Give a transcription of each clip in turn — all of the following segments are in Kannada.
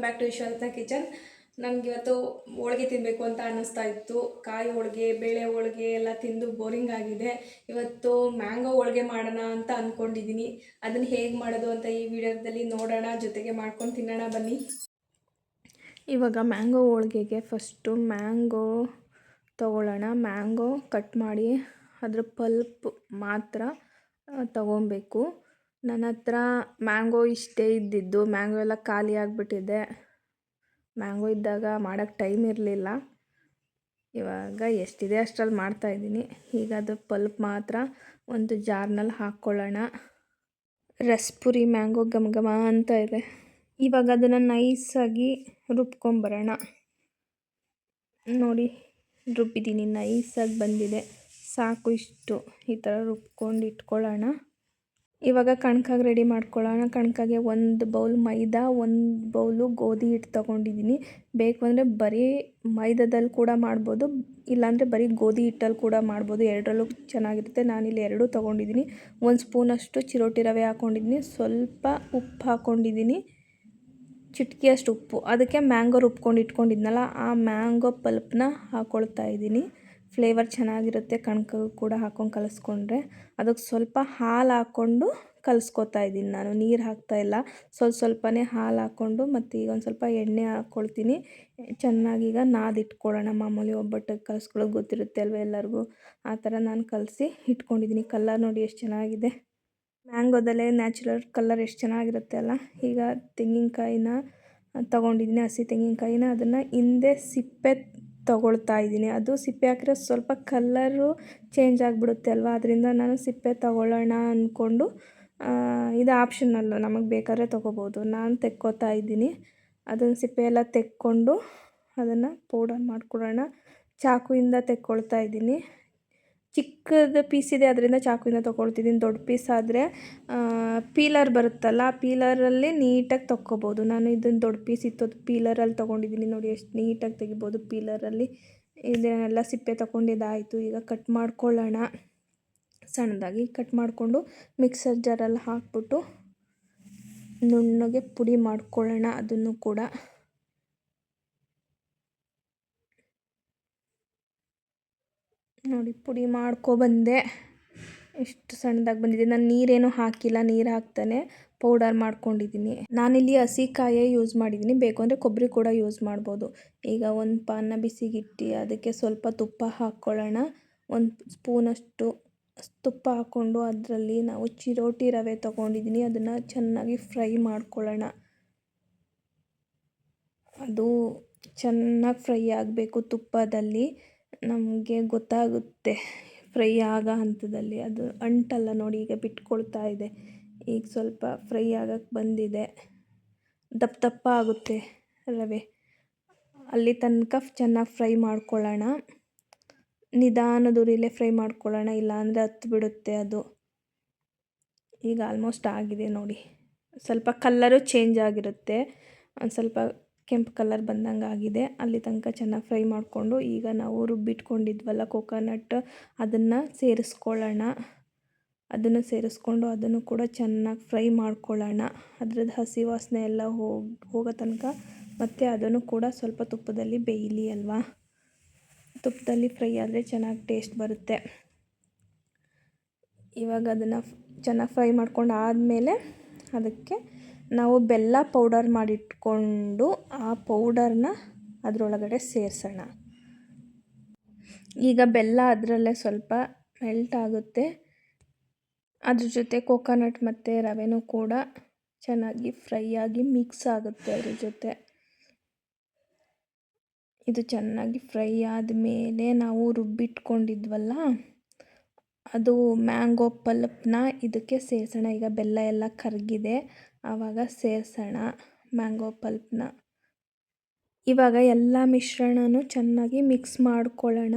Welcome back to Yashwant kitchen. ನನಗಿವತ್ತು ಹೋಳಿಗೆ ತಿನ್ನಬೇಕು ಅಂತ ಅನ್ನಿಸ್ತಾ ಇತ್ತು. ಕಾಯಿ ಹೋಳಿಗೆ, ಬೇಳೆ ಹೋಳಿಗೆ ಎಲ್ಲ ತಿಂದು ಬೋರಿಂಗ್ ಆಗಿದೆ. ಇವತ್ತು ಮ್ಯಾಂಗೋ ಹೋಳಿಗೆ ಮಾಡೋಣ ಅಂತ ಅಂದ್ಕೊಂಡಿದ್ದೀನಿ. ಅದನ್ನು ಹೇಗೆ ಮಾಡೋದು ಅಂತ ಈ ವಿಡಿಯೋದಲ್ಲಿ ನೋಡೋಣ, ಜೊತೆಗೆ ಮಾಡ್ಕೊಂಡು ತಿನ್ನೋಣ ಬನ್ನಿ. ಇವಾಗ ಮ್ಯಾಂಗೋ ಹೋಳಿಗೆಗೆ ಫಸ್ಟು ಮ್ಯಾಂಗೋ ತೊಗೊಳ್ಳೋಣ. ಮ್ಯಾಂಗೋ ಕಟ್ ಮಾಡಿ ಅದ್ರ ಪಲ್ಪ್ ಮಾತ್ರ ತೊಗೊಬೇಕು. ನನ್ನ ಹತ್ರ ಮ್ಯಾಂಗೋ ಇಷ್ಟೇ ಇದ್ದಿದ್ದು, ಮ್ಯಾಂಗೋ ಎಲ್ಲ ಖಾಲಿ ಆಗಿಬಿಟ್ಟಿದೆ. ಮ್ಯಾಂಗೋ ಇದ್ದಾಗ ಮಾಡೋಕ್ಕೆ ಟೈಮ್ ಇರಲಿಲ್ಲ. ಇವಾಗ ಎಷ್ಟಿದೆ ಅಷ್ಟರಲ್ಲಿ ಮಾಡ್ತಾಯಿದ್ದೀನಿ. ಈಗ ಅದು ಪಲ್ಪ್ ಮಾತ್ರ ಒಂದು ಜಾರ್ನಲ್ಲಿ ಹಾಕ್ಕೊಳ್ಳೋಣ. ರಸ್ಪುರಿ ಮ್ಯಾಂಗೋ ಘಮ ಘಮ ಅಂತ ಇದೆ. ಇವಾಗ ಅದನ್ನು ನೈಸಾಗಿ ರುಬ್ಕೊಂಬರೋಣ. ನೋಡಿ, ರುಬ್ಬಿದ್ದೀನಿ, ನೈಸಾಗಿ ಬಂದಿದೆ. ಸಾಕು ಇಷ್ಟು, ಈ ಥರ ರುಬ್ಕೊಂಡು ಇಟ್ಕೊಳ್ಳೋಣ. ಇವಾಗ ಕಣ್ಕಾಗಿ ರೆಡಿ ಮಾಡ್ಕೊಳ್ಳೋಣ. ಕಣ್ಕಾಗೆ 1 ಬೌಲ್ ಮೈದಾ, 1 ಬೌಲು ಗೋಧಿ ಹಿಟ್ಟು ತೊಗೊಂಡಿದ್ದೀನಿ. ಬೇಕು ಅಂದರೆ ಬರೀ ಮೈದಾದಲ್ಲಿ ಕೂಡ ಮಾಡ್ಬೋದು, ಇಲ್ಲಾಂದರೆ ಬರೀ ಗೋಧಿ ಹಿಟ್ಟಲ್ಲಿ ಕೂಡ ಮಾಡ್ಬೋದು. ಎರಡರಲ್ಲೂ ಚೆನ್ನಾಗಿರುತ್ತೆ. ನಾನಿಲ್ಲಿ 2 ತೊಗೊಂಡಿದ್ದೀನಿ. 1 ಸ್ಪೂನಷ್ಟು ಚಿರೋಟಿ ರವೆ ಹಾಕ್ಕೊಂಡಿದ್ದೀನಿ. ಸ್ವಲ್ಪ ಉಪ್ಪು ಹಾಕ್ಕೊಂಡಿದ್ದೀನಿ, ಚಿಟಿಕೆಯಷ್ಟು ಉಪ್ಪು. ಅದಕ್ಕೆ ಮ್ಯಾಂಗೋ ರುಬ್ಕೊಂಡು ಇಟ್ಕೊಂಡಿದ್ನಲ್ಲ, ಆ ಮ್ಯಾಂಗೋ ಪಲ್ಪ್ನ ಹಾಕ್ಕೊಳ್ತಾ ಇದ್ದೀನಿ. ಫ್ಲೇವರ್ ಚೆನ್ನಾಗಿರುತ್ತೆ ಕಣ್ಕಾಗೂ ಕೂಡ ಹಾಕ್ಕೊಂಡು ಕಲಿಸ್ಕೊಂಡ್ರೆ. ಅದಕ್ಕೆ ಸ್ವಲ್ಪ ಹಾಲು ಹಾಕ್ಕೊಂಡು ಕಲಿಸ್ಕೊತಾ ಇದ್ದೀನಿ ನಾನು, ನೀರು ಹಾಕ್ತಾಯಿಲ್ಲ. ಸ್ವಲ್ಪನೇ ಹಾಲು ಹಾಕ್ಕೊಂಡು ಮತ್ತು ಈಗ ಒಂದು ಸ್ವಲ್ಪ ಎಣ್ಣೆ ಹಾಕ್ಕೊಳ್ತೀನಿ. ಚೆನ್ನಾಗಿ ಈಗ ನಾದಿಟ್ಕೊಳ್ಳೋಣ. ಮಾಮೂಲಿ ಒಬ್ಬಟ್ಟಿಗೆ ಕಲಿಸ್ಕೊಳ್ಳೋದು ಗೊತ್ತಿರುತ್ತೆ ಅಲ್ವ ಎಲ್ಲರಿಗೂ, ಆ ಥರ ನಾನು ಕಲಸಿ ಇಟ್ಕೊಂಡಿದ್ದೀನಿ. ಕಲರ್ ನೋಡಿ ಎಷ್ಟು ಚೆನ್ನಾಗಿದೆ. ಮ್ಯಾಂಗೋದಲ್ಲೇ ನ್ಯಾಚುರಲ್ ಕಲರ್ ಎಷ್ಟು ಚೆನ್ನಾಗಿರುತ್ತೆ ಅಲ್ಲ. ಈಗ ತೆಂಗಿನಕಾಯಿನ ತೊಗೊಂಡಿದ್ದೀನಿ, ಹಸಿ ತೆಂಗಿನಕಾಯಿನ. ಅದನ್ನು ಹಿಂದೆ ಸಿಪ್ಪೆ ತೊಗೊಳ್ತಾ ಇದ್ದೀನಿ. ಅದು ಸಿಪ್ಪೆ ಹಾಕಿದ್ರೆ ಸ್ವಲ್ಪ ಕಲರು ಚೇಂಜ್ ಆಗಿಬಿಡುತ್ತೆ ಅಲ್ವ, ಅದರಿಂದ ನಾನು ಸಿಪ್ಪೆ ತೊಗೊಳ್ಳೋಣ ಅಂದ್ಕೊಂಡು, ಇದು ಆಪ್ಷನಲ್ಲು, ನಮಗೆ ಬೇಕಾದ್ರೆ ತೊಗೋಬೋದು. ನಾನು ತೆಕ್ಕೋತಾ ಇದ್ದೀನಿ. ಅದನ್ನು ಸಿಪ್ಪೆ ಎಲ್ಲ ತೆಕ್ಕೊಂಡು ಅದನ್ನು ಪೌಡರ್ ಮಾಡ್ಕೊಳ್ಳೋಣ. ಚಾಕುವಿಂದ ತೆಕ್ಕೊಳ್ತಾ ಇದ್ದೀನಿ. ಚಿಕ್ಕದು ಪೀಸ್ ಇದೆ, ಅದರಿಂದ ಚಾಕುವಿಂದ ತೊಗೊಳ್ತಿದ್ದೀನಿ. ದೊಡ್ಡ ಪೀಸ್ ಆದರೆ ಪೀಲರ್ ಬರುತ್ತಲ್ಲ, ಆ ಪೀಲರಲ್ಲಿ ನೀಟಾಗಿ ತೊಕ್ಕೊಬೋದು. ನಾನು ಇದನ್ನು ದೊಡ್ಡ ಪೀಸ್ ಇತ್ತು, ಅದು ಪೀಲರಲ್ಲಿ ತೊಗೊಂಡಿದ್ದೀನಿ. ನೋಡಿ ಎಷ್ಟು ನೀಟಾಗಿ ತೆಗಿಬೋದು ಪೀಲರಲ್ಲಿ. ಇದನ್ನೆಲ್ಲ ಸಿಪ್ಪೆ ತೊಗೊಂಡಿದ್ದಾಯಿತು. ಈಗ ಕಟ್ ಮಾಡ್ಕೊಳ್ಳೋಣ. ಸಣ್ಣದಾಗಿ ಕಟ್ ಮಾಡಿಕೊಂಡು ಮಿಕ್ಸರ್ ಜಾರಲ್ಲಿ ಹಾಕ್ಬಿಟ್ಟು ನುಣ್ಣಗೆ ಪುಡಿ ಮಾಡ್ಕೊಳ್ಳೋಣ. ಅದನ್ನು ಕೂಡ ನೋಡಿ ಪುಡಿ ಮಾಡ್ಕೊಬಂದೆ. ಎಷ್ಟು ಸಣ್ಣದಾಗಿ ಬಂದಿದೆ. ನಾನು ನೀರೇನು ಹಾಕಿಲ್ಲ, ನೀರು ಹಾಕ್ತಾನೆ ಪೌಡರ್ ಮಾಡ್ಕೊಂಡಿದ್ದೀನಿ. ನಾನಿಲ್ಲಿ ಹಸಿಕಾಯೇ ಯೂಸ್ ಮಾಡಿದ್ದೀನಿ, ಬೇಕು ಅಂದರೆ ಕೊಬ್ಬರಿ ಕೂಡ ಯೂಸ್ ಮಾಡ್ಬೋದು. ಈಗ ಒಂದು ಪಾನ್ನ ಬಿಸಿಗಿಟ್ಟು ಅದಕ್ಕೆ ಸ್ವಲ್ಪ ತುಪ್ಪ ಹಾಕ್ಕೊಳ್ಳೋಣ. 1 ಸ್ಪೂನಷ್ಟು ತುಪ್ಪ ಹಾಕ್ಕೊಂಡು ಅದರಲ್ಲಿ ನಾವು ಚಿರೋಟಿ ರವೆ ತೊಗೊಂಡಿದ್ದೀನಿ, ಅದನ್ನು ಚೆನ್ನಾಗಿ ಫ್ರೈ ಮಾಡ್ಕೊಳ್ಳೋಣ. ಅದು ಚೆನ್ನಾಗಿ ಫ್ರೈ ಆಗಬೇಕು ತುಪ್ಪದಲ್ಲಿ. ನಮಗೆ ಗೊತ್ತಾಗುತ್ತೆ ಫ್ರೈ ಆಗೋ ಹಂತದಲ್ಲಿ. ಅದು ಅಂಟಲ್ಲ ನೋಡಿ, ಈಗ ಬಿಟ್ಕೊಳ್ತಾ ಇದೆ. ಈಗ ಸ್ವಲ್ಪ ಫ್ರೈ ಆಗಕ್ಕೆ ಬಂದಿದೆ. ದಪ್ಪ ದಪ್ಪ ಆಗುತ್ತೆ ರವೆ. ಅಲ್ಲಿ ತನಕ ಚೆನ್ನಾಗಿ ಫ್ರೈ ಮಾಡ್ಕೊಳ್ಳೋಣ. ನಿಧಾನದ ಉರಿಲೇ ಫ್ರೈ ಮಾಡ್ಕೊಳ್ಳೋಣ, ಇಲ್ಲಾಂದರೆ ಹತ್ತು ಬಿಡುತ್ತೆ ಅದು. ಈಗ ಆಲ್ಮೋಸ್ಟ್ ಆಗಿದೆ ನೋಡಿ. ಸ್ವಲ್ಪ ಕಲ್ಲರು ಚೇಂಜ್ ಆಗಿರುತ್ತೆ, ಒಂದು ಸ್ವಲ್ಪ ಕೆಂಪು ಕಲರ್ ಬಂದಂಗೆ ಆಗಿದೆ. ಅಲ್ಲಿ ತನಕ ಚೆನ್ನಾಗಿ ಫ್ರೈ ಮಾಡಿಕೊಂಡು ಈಗ ನಾವು ರುಬ್ಬಿಟ್ಕೊಂಡಿದ್ವಲ್ಲ ಕೋಕೋನಟ್, ಅದನ್ನು ಸೇರಿಸ್ಕೊಳ್ಳೋಣ. ಅದನ್ನು ಸೇರಿಸ್ಕೊಂಡು ಅದನ್ನು ಕೂಡ ಚೆನ್ನಾಗಿ ಫ್ರೈ ಮಾಡ್ಕೊಳ್ಳೋಣ. ಅದ್ರದ್ದು ಹಸಿ ವಾಸನೆ ಎಲ್ಲ ಹೋಗೋ ತನಕ. ಮತ್ತು ಅದನ್ನು ಕೂಡ ಸ್ವಲ್ಪ ತುಪ್ಪದಲ್ಲಿ ಬೇಯಲಿ ಅಲ್ವಾ. ತುಪ್ಪದಲ್ಲಿ ಫ್ರೈ ಆದರೆ ಚೆನ್ನಾಗಿ ಟೇಸ್ಟ್ ಬರುತ್ತೆ. ಇವಾಗ ಅದನ್ನು ಚೆನ್ನಾಗಿ ಫ್ರೈ ಮಾಡ್ಕೊಂಡು ಆದಮೇಲೆ ಅದಕ್ಕೆ ನಾವು ಬೆಲ್ಲ ಪೌಡರ್ ಮಾಡಿಟ್ಕೊಂಡು ಆ ಪೌಡರ್ನ ಅದರೊಳಗಡೆ ಸೇರಿಸೋಣ. ಈಗ ಬೆಲ್ಲ ಅದರಲ್ಲೇ ಸ್ವಲ್ಪ ಮೆಲ್ಟ್ ಆಗುತ್ತೆ. ಅದ್ರ ಜೊತೆ ಕೋಕೋನಟ್ ಮತ್ತು ರವೆನೂ ಕೂಡ ಚೆನ್ನಾಗಿ ಫ್ರೈ ಆಗಿ ಮಿಕ್ಸ್ ಆಗುತ್ತೆ ಅದ್ರ ಜೊತೆ. ಇದು ಚೆನ್ನಾಗಿ ಫ್ರೈ ಆದಮೇಲೆ ನಾವು ರುಬ್ಬಿಟ್ಕೊಂಡಿದ್ವಲ್ಲ, ಅದು ಮ್ಯಾಂಗೋ ಪಲ್ಪ್ನ ಇದಕ್ಕೆ ಸೇರಿಸೋಣ. ಈಗ ಬೆಲ್ಲ ಎಲ್ಲ ಕರಗಿದೆ, ಆವಾಗ ಸೇರಿಸೋಣ ಮ್ಯಾಂಗೋ ಪಲ್ಪ್ನ. ಇವಾಗ ಎಲ್ಲ ಮಿಶ್ರಣನೂ ಚೆನ್ನಾಗಿ ಮಿಕ್ಸ್ ಮಾಡ್ಕೊಳ್ಳೋಣ.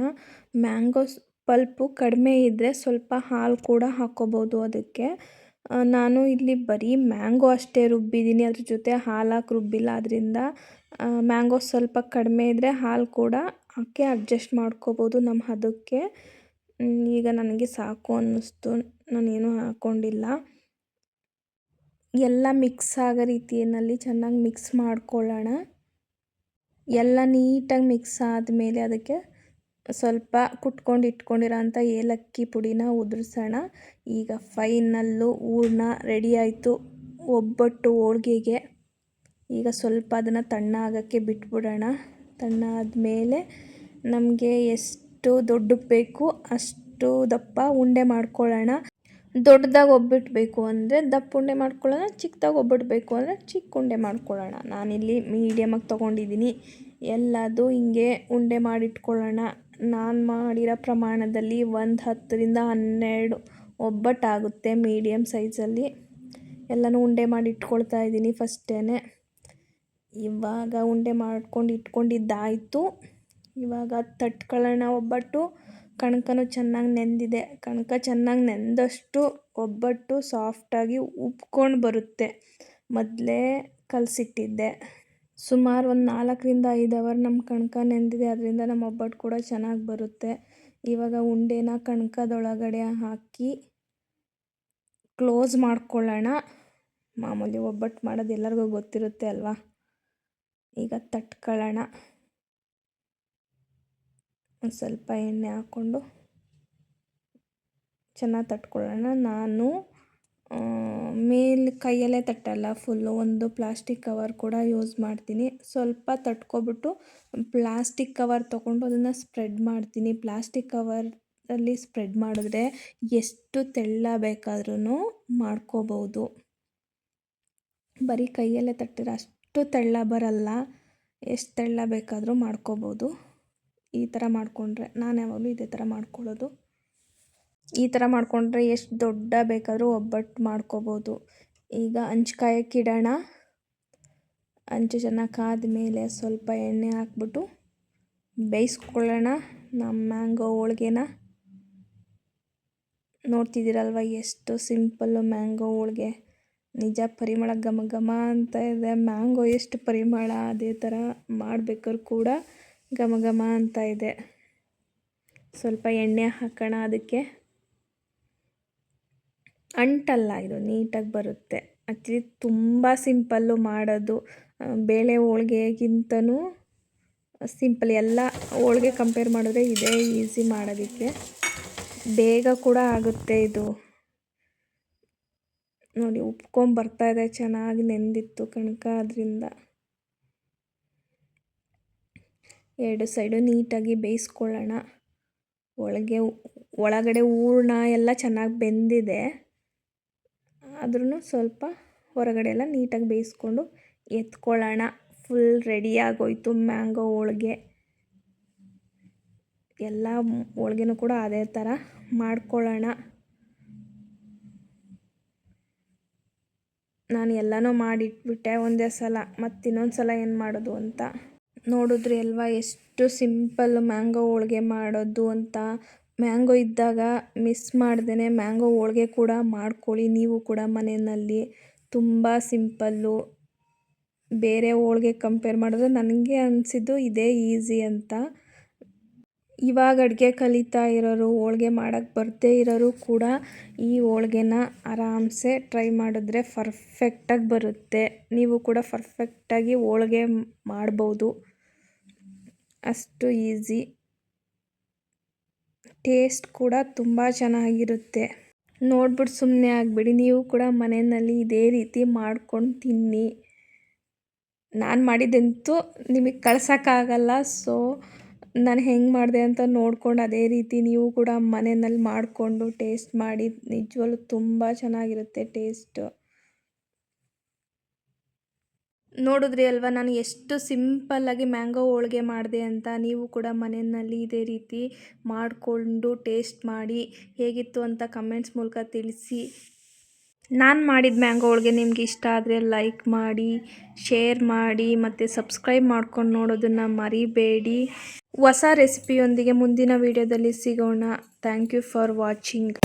ಮ್ಯಾಂಗೋ ಪಲ್ಪು ಕಡಿಮೆ ಇದ್ದರೆ ಸ್ವಲ್ಪ ಹಾಲು ಕೂಡ ಹಾಕ್ಕೋಬೋದು ಅದಕ್ಕೆ. ನಾನು ಇಲ್ಲಿ ಬರೀ ಮ್ಯಾಂಗೋ ಅಷ್ಟೇ ರುಬ್ಬಿದ್ದೀನಿ, ಅದ್ರ ಜೊತೆ ಹಾಲು ಹಾಕಿ ರುಬ್ಬಿಲ್ಲ. ಅದರಿಂದ ಮ್ಯಾಂಗೋ ಸ್ವಲ್ಪ ಕಡಿಮೆ ಇದ್ದರೆ ಹಾಲು ಕೂಡ ಹಾಕಿ ಅಡ್ಜಸ್ಟ್ ಮಾಡ್ಕೋಬೋದು ನಮ್ಮ ಹದಕ್ಕೆ. ಈಗ ನನಗೆ ಸಾಕು ಅನ್ನಿಸ್ತು, ನಾನೇನು ಹಾಕ್ಕೊಂಡಿಲ್ಲ. ಎಲ್ಲ ಮಿಕ್ಸ್ ಆಗೋ ರೀತಿಯಲ್ಲಿ ಚೆನ್ನಾಗಿ ಮಿಕ್ಸ್ ಮಾಡ್ಕೊಳ್ಳೋಣ. ಎಲ್ಲ ನೀಟಾಗಿ ಮಿಕ್ಸ್ ಆದಮೇಲೆ ಅದಕ್ಕೆ ಸ್ವಲ್ಪ ಕುಟ್ಕೊಂಡು ಇಟ್ಕೊಂಡಿರೋ ಅಂಥ ಏಲಕ್ಕಿ ಪುಡಿನ ಉದುರಿಸೋಣ. ಈಗ ಫೈನಲ್ಲು ಹೂರ್ಣ ರೆಡಿ ಆಯಿತು ಒಬ್ಬಟ್ಟು ಹೋಳ್ಗೆಗೆ. ಈಗ ಸ್ವಲ್ಪ ಅದನ್ನು ತಣ್ಣಗಾಗೋಕ್ಕೆ ಬಿಟ್ಬಿಡೋಣ. ತಣ್ಣಾದಮೇಲೆ ನಮಗೆ ಎಷ್ಟು ದೊಡ್ಡಕ್ಕೆ ಬೇಕು ಅಷ್ಟು ದಪ್ಪ ಉಂಡೆ ಮಾಡ್ಕೊಳ್ಳೋಣ. ದೊಡ್ಡದಾಗಿ ಒಬ್ಬಟ್ಟು ಬೇಕು ಅಂದರೆ ದಪ್ಪ ಉಂಡೆ ಮಾಡ್ಕೊಳ್ಳೋಣ, ಚಿಕ್ಕದಾಗಿ ಒಬ್ಬಟ್ಟು ಬೇಕು ಅಂದರೆ ಚಿಕ್ಕ ಉಂಡೆ ಮಾಡ್ಕೊಳ್ಳೋಣ. ನಾನಿಲ್ಲಿ ಮೀಡಿಯಮಾಗಿ ತೊಗೊಂಡಿದ್ದೀನಿ. ಎಲ್ಲದು ಹಿಂಗೆ ಉಂಡೆ ಮಾಡಿಟ್ಕೊಳ್ಳೋಣ. ನಾನು ಮಾಡಿರೋ ಪ್ರಮಾಣದಲ್ಲಿ 10ರಿಂದ 12 ಒಬ್ಬಟ್ಟಾಗುತ್ತೆ ಮೀಡಿಯಮ್ ಸೈಜಲ್ಲಿ. ಎಲ್ಲನೂ ಉಂಡೆ ಮಾಡಿ ಇಟ್ಕೊಳ್ತಾ ಇದ್ದೀನಿ ಫಸ್ಟೇ. ಇವಾಗ ಉಂಡೆ ಮಾಡ್ಕೊಂಡು ಇಟ್ಕೊಂಡಿದ್ದಾಯಿತು. ಇವಾಗ ತಟ್ಕೊಳ್ಳೋಣ ಒಬ್ಬಟ್ಟು. ಕಣಕನೂ ಚೆನ್ನಾಗಿ ನೆಂದಿದೆ. ಕಣಕ ಚೆನ್ನಾಗಿ ನೆಂದಷ್ಟು ಒಬ್ಬಟ್ಟು ಸಾಫ್ಟಾಗಿ ಉಬ್ಕೊಂಡು ಬರುತ್ತೆ. ಮೊದಲೇ ಕಲಸಿಟ್ಟಿದ್ದೆ. ಸುಮಾರು ಒಂದು 4ರಿಂದ 5 ಅವರ್ ನಮ್ಮ ಕಣಕ ನೆಂದಿದೆ. ಅದರಿಂದ ನಮ್ಮ ಒಬ್ಬಟ್ಟು ಕೂಡ ಚೆನ್ನಾಗಿ ಬರುತ್ತೆ. ಇವಾಗ ಉಂಡೆನ ಕಣಕದೊಳಗಡೆ ಹಾಕಿ ಕ್ಲೋಸ್ ಮಾಡ್ಕೊಳ್ಳೋಣ. ಮಾಮೂಲಿ ಒಬ್ಬಟ್ಟು ಮಾಡೋದು ಎಲ್ಲರಿಗೂ ಗೊತ್ತಿರುತ್ತೆ ಅಲ್ವಾ. ಈಗ ತಟ್ಕೊಳ್ಳೋಣ. ಒಂದು ಸ್ವಲ್ಪ ಎಣ್ಣೆ ಹಾಕ್ಕೊಂಡು ಚೆನ್ನಾಗಿ ತಟ್ಕೊಳ್ಳೋಣ. ನಾನು ಮೇಲೆ ಕೈಯಲ್ಲೇ ತಟ್ಟಲ್ಲ, ಫುಲ್ಲು ಒಂದು ಪ್ಲಾಸ್ಟಿಕ್ ಕವರ್ ಕೂಡ ಯೂಸ್ ಮಾಡ್ತೀನಿ. ಸ್ವಲ್ಪ ತಟ್ಕೊಬಿಟ್ಟು ಪ್ಲಾಸ್ಟಿಕ್ ಕವರ್ ತೊಗೊಂಡು ಅದನ್ನು ಸ್ಪ್ರೆಡ್ ಮಾಡ್ತೀನಿ. ಪ್ಲಾಸ್ಟಿಕ್ ಕವರಲ್ಲಿ ಸ್ಪ್ರೆಡ್ ಮಾಡಿದ್ರೆ ಎಷ್ಟು ತೆಳ್ಳ ಬೇಕಾದ್ರೂ ಮಾಡ್ಕೋಬೋದು. ಬರೀ ಕೈಯಲ್ಲೇ ತಟ್ಟಿದ್ರೆ ಅಷ್ಟು ತೆಳ್ಳ ಬರಲ್ಲ. ಎಷ್ಟು ತೆಳ್ಳ ಬೇಕಾದರೂ ಮಾಡ್ಕೋಬೋದು. ಈ ಥರ ಮಾಡಿಕೊಂಡ್ರೆ ನಾನು ಯಾವಾಗಲೂ ಇದೇ ಥರ ಮಾಡ್ಕೊಳ್ಳೋದು. ಈ ಥರ ಮಾಡಿಕೊಂಡ್ರೆ ಎಷ್ಟು ದೊಡ್ಡ ಬೇಕಾದರೂ ಒಬ್ಬಟ್ಟು ಮಾಡ್ಕೋಬೋದು. ಈಗ ಹಂಚು ಕಾಯಕ್ಕಿಡೋಣ. ಹಂಚು ಚೆನ್ನಾಗಿ ಕಾದ್ಮೇಲೆ ಸ್ವಲ್ಪ ಎಣ್ಣೆ ಹಾಕ್ಬಿಟ್ಟು ಬೇಯಿಸ್ಕೊಳ್ಳೋಣ ನಮ್ಮ ಮ್ಯಾಂಗೋ ಹೋಳ್ಗೆನ. ನೋಡ್ತಿದ್ದೀರಲ್ವ ಎಷ್ಟು ಸಿಂಪಲ್ಲು ಮ್ಯಾಂಗೋ ಹೋಳ್ಗೆ. ನಿಜ ಪರಿಮಳ ಘಮ ಘಮ ಅಂತ ಇದೆ. ಮ್ಯಾಂಗೋ ಎಷ್ಟು ಪರಿಮಳ ಅದೇ ಥರ ಮಾಡಬೇಕಾದ್ರೂ ಕೂಡ ಘಮ ಘಮ ಅಂತ ಇದೆ. ಸ್ವಲ್ಪ ಎಣ್ಣೆ ಹಾಕೋಣ ಅದಕ್ಕೆ. ಅಂಟಲ್ಲ, ಇದು ನೀಟಾಗಿ ಬರುತ್ತೆ. ಆ್ಯಕ್ಚುಲಿ ತುಂಬ ಸಿಂಪಲ್ಲು ಮಾಡೋದು. ಬೇಳೆ ಹೋಳ್ಗೆಗಿಂತನೂ ಸಿಂಪಲ್. ಎಲ್ಲ ಹೋಳ್ಗೆ ಕಂಪೇರ್ ಮಾಡಿದ್ರೆ ಇದೇ ಈಸಿ ಮಾಡೋದಕ್ಕೆ. ಬೇಗ ಕೂಡ ಆಗುತ್ತೆ ಇದು. ನೋಡಿ ಉಪ್ಕೊಂಬರ್ತಾಯಿದೆ, ಚೆನ್ನಾಗಿ ನೆಂದಿತ್ತು ಕಣಕ. ಅದರಿಂದ 2 ಸೈಡು ನೀಟಾಗಿ ಬೇಯಿಸ್ಕೊಳ್ಳೋಣ. ಒಳಗಡೆ ಹೂರ್ಣ ಎಲ್ಲ ಚೆನ್ನಾಗಿ ಬೆಂದಿದೆ. ಆದ್ರೂ ಸ್ವಲ್ಪ ಹೊರಗಡೆ ಎಲ್ಲ ನೀಟಾಗಿ ಬೇಯಿಸ್ಕೊಂಡು ಎತ್ಕೊಳ್ಳೋಣ. ಫುಲ್ ರೆಡಿ ಆಗೋಯ್ತು ಮ್ಯಾಂಗೋ ಹೋಳ್ಗೆ. ಎಲ್ಲ ಹೋಳ್ಗೆನೂ ಕೂಡ ಅದೇ ಥರ ಮಾಡ್ಕೊಳ್ಳೋಣ. ನಾನು ಎಲ್ಲನೂ ಮಾಡಿಟ್ಬಿಟ್ಟೆ ಒಂದೇ ಸಲ, ಇನ್ನೊಂದು ಸಲ ಏನು ಮಾಡೋದು ಅಂತ. ನೋಡಿದ್ರಿ ಅಲ್ವಾ ಎಷ್ಟು ಸಿಂಪಲ್ ಮ್ಯಾಂಗೋ ಹೋಳ್ಗೆ ಮಾಡೋದು ಅಂತ. ಮ್ಯಾಂಗೋ ಇದ್ದಾಗ ಮಿಸ್ ಮಾಡ್ದೇ ಮ್ಯಾಂಗೋ ಹೋಳ್ಗೆ ಕೂಡ ಮಾಡ್ಕೊಳ್ಳಿ ನೀವು ಕೂಡ ಮನೆಯಲ್ಲಿ. ತುಂಬ ಸಿಂಪಲ್ಲು. ಬೇರೆ ಹೋಳ್ಗೆ ಕಂಪೇರ್ ಮಾಡಿದ್ರೆ ನನಗೆ ಅನಿಸಿದ್ದು ಇದೇ ಈಸಿ ಅಂತ. ಇವಾಗ ಅಡುಗೆ ಕಲಿತಾ ಇರೋರು, ಹೋಳ್ಗೆ ಮಾಡೋಕ್ಕೆ ಬರದೇ ಇರೋರು ಕೂಡ ಈ ಹೋಳ್ಗೆನ ಆರಾಮ್ಸೆ ಟ್ರೈ ಮಾಡಿದ್ರೆ ಪರ್ಫೆಕ್ಟಾಗಿ ಬರುತ್ತೆ. ನೀವು ಕೂಡ ಪರ್ಫೆಕ್ಟಾಗಿ ಹೋಳ್ಗೆ ಮಾಡ್ಬೋದು. ಅಷ್ಟು ಈಸಿ. ಟೇಸ್ಟ್ ಕೂಡ ತುಂಬ ಚೆನ್ನಾಗಿರುತ್ತೆ. ನೋಡ್ಬಿಟ್ಟು ಸುಮ್ಮನೆ ಆಗಿಬಿಡಿ. ನೀವು ಕೂಡ ಮನೆಯಲ್ಲಿ ಇದೇ ರೀತಿ ಮಾಡ್ಕೊಂಡು ತಿನ್ನಿ. ನಾನು ಮಾಡಿದ್ದಂತೂ ನಿಮಗೆ ಕಳ್ಸೋಕ್ಕಾಗಲ್ಲ. ಸೊ ನಾನು ಹೆಂಗೆ ಮಾಡಿದೆ ಅಂತ ನೋಡ್ಕೊಂಡು ಅದೇ ರೀತಿ ನೀವು ಕೂಡ ಮನೆಯಲ್ಲಿ ಮಾಡಿಕೊಂಡು ಟೇಸ್ಟ್ ಮಾಡಿ. ನಿಜವಾಗ್ಲೂ ತುಂಬ ಚೆನ್ನಾಗಿರುತ್ತೆ ಟೇಸ್ಟು. ನೋಡಿದ್ರಿ ಅಲ್ವಾ ನಾನು ಎಷ್ಟು ಸಿಂಪಲ್ಲಾಗಿ ಮ್ಯಾಂಗೋ ಹೋಳ್ಗೆ ಮಾಡಿದೆ ಅಂತ. ನೀವು ಕೂಡ ಮನೆಯಲ್ಲಿ ಇದೇ ರೀತಿ ಮಾಡಿಕೊಂಡು ಟೇಸ್ಟ್ ಮಾಡಿ ಹೇಗಿತ್ತು ಅಂತ ಕಮೆಂಟ್ಸ್ ಮೂಲಕ ತಿಳಿಸಿ. ನಾನು ಮಾಡಿದ ಮ್ಯಾಂಗೋ ಹೋಳ್ಗೆ ನಿಮ್ಗೆ ಇಷ್ಟ ಆದರೆ ಲೈಕ್ ಮಾಡಿ, ಶೇರ್ ಮಾಡಿ ಮತ್ತು ಸಬ್ಸ್ಕ್ರೈಬ್ ಮಾಡ್ಕೊಂಡು ನೋಡೋದನ್ನು ಮರಿಬೇಡಿ. ಹೊಸ ರೆಸಿಪಿಯೊಂದಿಗೆ ಮುಂದಿನ ವಿಡಿಯೋದಲ್ಲಿ ಸಿಗೋಣ. Thank you for watching.